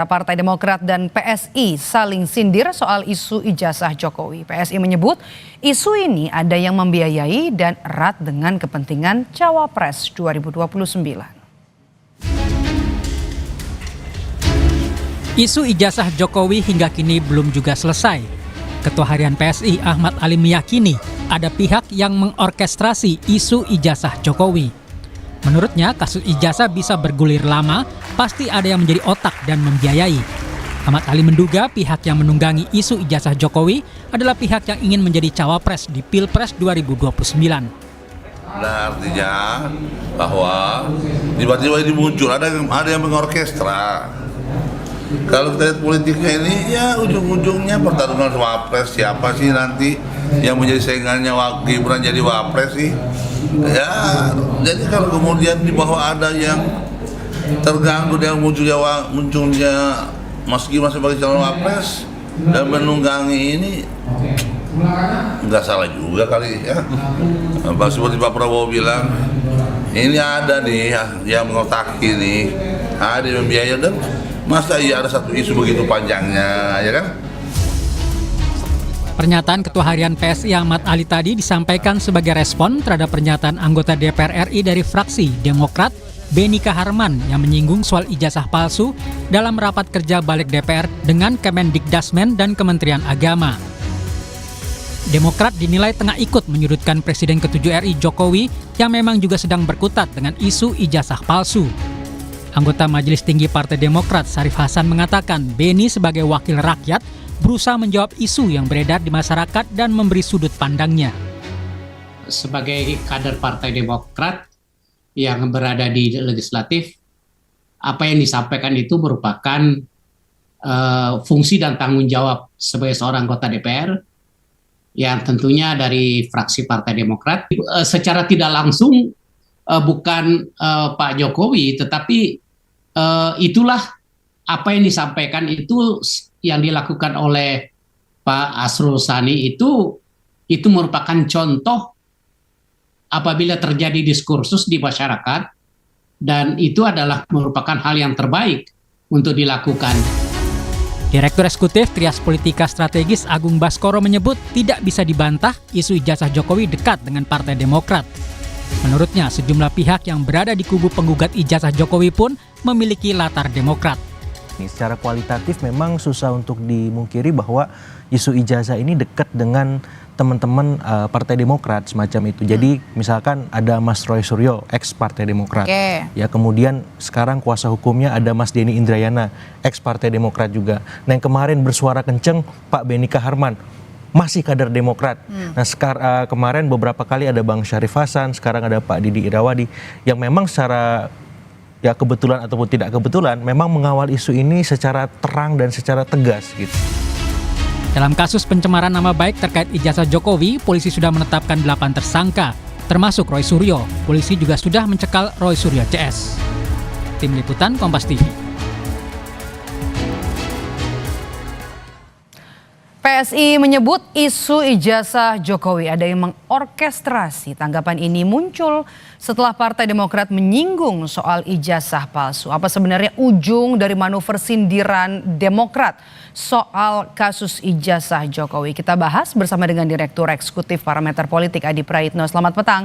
Partai Demokrat dan PSI saling sindir soal isu ijazah Jokowi. PSI menyebut isu ini ada yang membiayai dan erat dengan kepentingan Cawapres 2029. Isu ijazah Jokowi hingga kini belum juga selesai. Ketua Harian PSI Ahmad Ali meyakini ada pihak yang mengorkestrasi isu ijazah Jokowi. Menurutnya, kasus ijazah bisa bergulir lama, pasti ada yang menjadi otak dan membiayai. Ahmad Ali menduga pihak yang menunggangi isu ijazah Jokowi adalah pihak yang ingin menjadi cawapres di Pilpres 2029. Nah, artinya bahwa tiba-tiba ini muncul, ada yang mengorkestra. Kalau kita lihat politiknya ini, ya ujung-ujungnya pertarungan wapres, siapa sih nanti yang menjadi saingannya Gibran jadi wapres sih? Ya, jadi kalau kemudian di bawah ada yang terganggu dengan munculnya Mas Gibran sebagai calon wapres dan menunggangi ini, nggak salah juga kali ya. Seperti Pak Prabowo bilang, ini ada nih yang mengotaki nih, ada yang membiayai, dan masa iya ada satu isu begitu panjangnya, ya kan? Pernyataan Ketua Harian PSI Ahmad Ali tadi disampaikan sebagai respon terhadap pernyataan anggota DPR RI dari fraksi Demokrat, Benika Harman, yang menyinggung soal ijazah palsu dalam rapat kerja balik DPR dengan Kemendikdasmen dan Kementerian Agama. Demokrat dinilai tengah ikut menyudutkan Presiden ke-7 RI Jokowi yang memang juga sedang berkutat dengan isu ijazah palsu. Anggota Majelis Tinggi Partai Demokrat Syarif Hasan mengatakan Beni sebagai wakil rakyat berusaha menjawab isu yang beredar di masyarakat dan memberi sudut pandangnya. Sebagai kader Partai Demokrat yang berada di legislatif, apa yang disampaikan itu merupakan fungsi dan tanggung jawab sebagai seorang anggota DPR yang tentunya dari fraksi Partai Demokrat. Secara tidak langsung bukan Pak Jokowi, tetapi itulah apa yang disampaikan itu yang dilakukan oleh Pak Asrul Sani itu merupakan contoh apabila terjadi diskursus di masyarakat, dan itu adalah merupakan hal yang terbaik untuk dilakukan. Direktur Eksekutif Trias Politika Strategis Agung Baskoro menyebut tidak bisa dibantah isu ijazah Jokowi dekat dengan Partai Demokrat. Menurutnya, sejumlah pihak yang berada di kubu penggugat ijazah Jokowi pun memiliki latar Demokrat. Secara kualitatif memang susah untuk dimungkiri bahwa isu ijazah ini dekat dengan teman-teman Partai Demokrat semacam itu. Jadi misalkan ada Mas Roy Suryo, ex Partai Demokrat. Ya, kemudian sekarang kuasa hukumnya ada Mas Denny Indrayana, ex Partai Demokrat juga. Nah, yang kemarin bersuara kenceng Pak Benika Harman, masih kader Demokrat. Nah, kemarin beberapa kali ada Bang Syarif Hasan, sekarang ada Pak Didi Irawadi yang memang secara ya kebetulan ataupun tidak kebetulan memang mengawal isu ini secara terang dan secara tegas gitu. Dalam kasus pencemaran nama baik terkait ijazah Jokowi, polisi sudah menetapkan 8 tersangka, termasuk Roy Suryo. Polisi juga sudah mencekal Roy Suryo CS. Tim Liputan Kompas TV. PSI menyebut isu ijazah Jokowi ada yang mengorkestrasi. Tanggapan ini muncul setelah Partai Demokrat menyinggung soal ijazah palsu. Apa sebenarnya ujung dari manuver sindiran Demokrat soal kasus ijazah Jokowi? Kita bahas bersama dengan Direktur Eksekutif Parameter Politik Adi Praitno. Selamat petang.